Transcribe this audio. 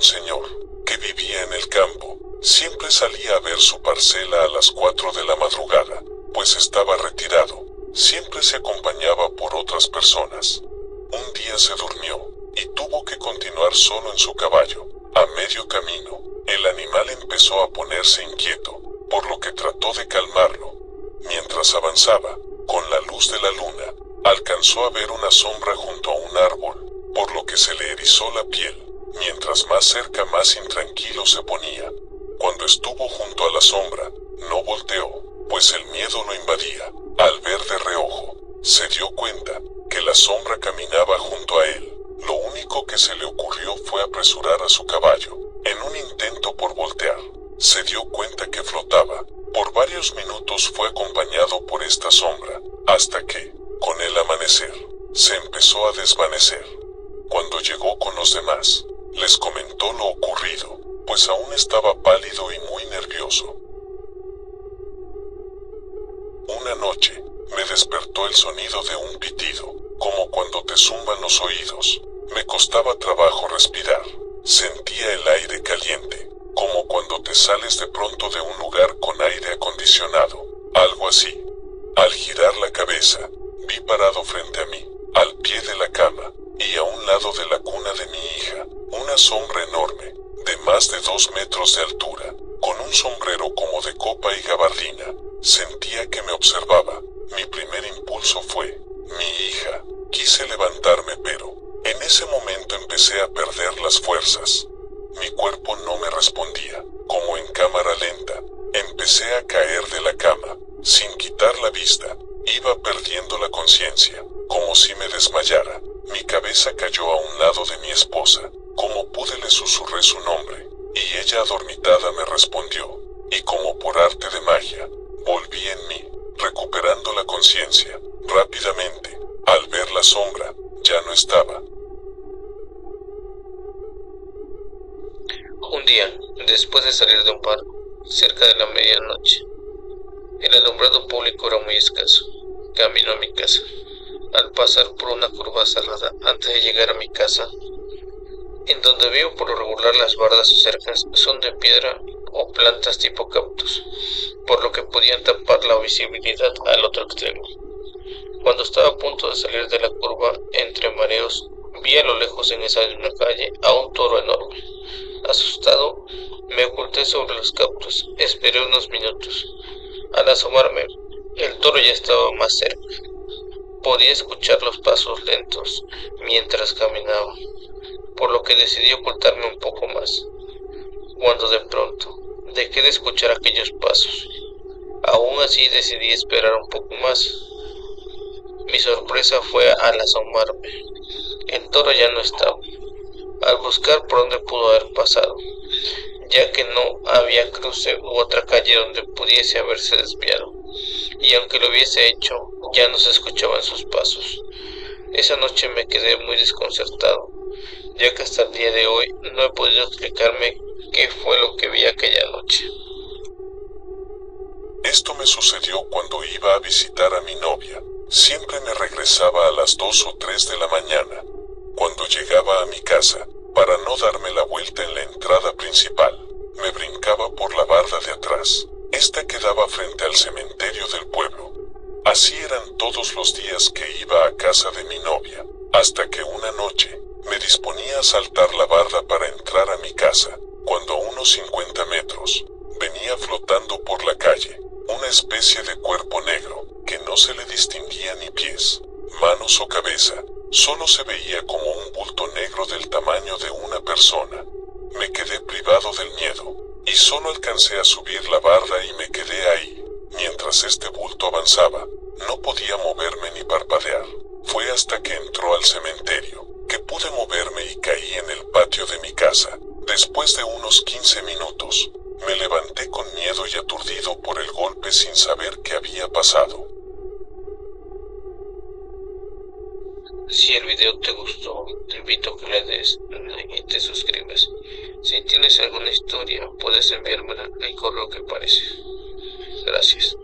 un señor que vivía en el campo. Siempre salía a ver su parcela a las 4 de la madrugada, pues estaba retirado. Siempre se acompañaba por otras personas. Un día se durmió y tuvo que continuar solo en su caballo. A medio camino, el animal empezó a ponerse inquieto, por lo que trató de calmarlo. Mientras avanzaba, con la luz de la luna, alcanzó a ver una sombra junto a un árbol, por lo que se le erizó la piel. Mientras más cerca, más intranquilo se ponía. Cuando estuvo junto a la sombra, no volteó, pues el miedo lo invadía. Al ver de reojo, se dio cuenta que la sombra caminaba junto a él. Lo único que se le ocurrió fue apresurar a su caballo. En un intento por voltear, se dio cuenta que flotaba. Por varios minutos fue acompañado por esta sombra, hasta que, con el amanecer, se empezó a desvanecer. Cuando llegó con los demás, les comentó lo ocurrido, pues aún estaba pálido y muy nervioso. Una noche, me despertó el sonido de un pitido, como cuando te zumban los oídos. Me costaba trabajo respirar. Sentía el aire caliente, como cuando te sales de pronto de un lugar con aire acondicionado, algo así. Al girar la cabeza, vi parado frente a mí, al pie de la cama, y a un lado de la cuna de mi hija, una sombra enorme, de más de 2 metros de altura, con un sombrero como de copa y gabardina. Sentía que me observaba. Mi primer impulso fue, mi hija. Quise levantarme, pero, en ese momento empecé a perder las fuerzas. Mi cuerpo no me respondía. Como en cámara lenta, empecé a caer de la cama, sin quitar la vista. Iba perdiendo la conciencia, como si me desmayara. Mi cabeza cayó a un lado de mi esposa. Como pude le susurré su nombre, y ella adormitada me respondió, y como por arte de magia, volví en mí, recuperando la conciencia. Rápidamente, al ver la sombra, ya no estaba. Un día, después de salir de un parque, cerca de la medianoche, el alumbrado público era muy escaso. Camino a mi casa. Al pasar por una curva cerrada antes de llegar a mi casa, en donde veo por lo regular las bardas o cercas son de piedra o plantas tipo cactus, por lo que podían tapar la visibilidad al otro extremo. Cuando estaba a punto de salir de la curva, entre mareos, vi a lo lejos en esa misma calle a un toro enorme. Asustado, me oculté sobre los cactus, esperé unos minutos. Al asomarme, el toro ya estaba más cerca. Podía escuchar los pasos lentos mientras caminaba, por lo que decidí ocultarme un poco más. Cuando de pronto dejé de escuchar aquellos pasos. Aún así decidí esperar un poco más. Mi sorpresa fue al asomarme. El toro ya no estaba. Al buscar por dónde pudo haber pasado, ya que no había cruce u otra calle donde pudiese haberse desviado, y aunque lo hubiese hecho, ya no se escuchaban sus pasos. Esa noche me quedé muy desconcertado, ya que hasta el día de hoy no he podido explicarme qué fue lo que vi aquella noche. Esto me sucedió cuando iba a visitar a mi novia. Siempre me regresaba a las 2 o 3 de la mañana. Cuando llegaba a mi casa, para no darme la vuelta en la entrada principal, me brincaba por la barda de atrás. Esta quedaba frente al cementerio del pueblo. Así eran todos los días que iba a casa de mi novia, hasta que una noche, me disponía a saltar la barda para entrar a mi casa, cuando a unos 50 metros, venía flotando por la calle, una especie de cuerpo negro, que no se le distinguía ni pies, manos o cabeza, solo se veía como un bulto negro del tamaño de una persona. Me quedé privado del miedo, y solo alcancé a subir la barda y me quedé ahí. Mientras este bulto avanzaba, no podía moverme ni parpadear. Fue hasta que entró al cementerio, que pude moverme y caí en el patio de mi casa. Después de unos 15 minutos, me levanté con miedo y aturdido por el golpe sin saber qué había pasado. Si el video te gustó, te invito a que le des like y te suscribas. Si tienes alguna historia, puedes enviármela al correo que aparece. Gracias.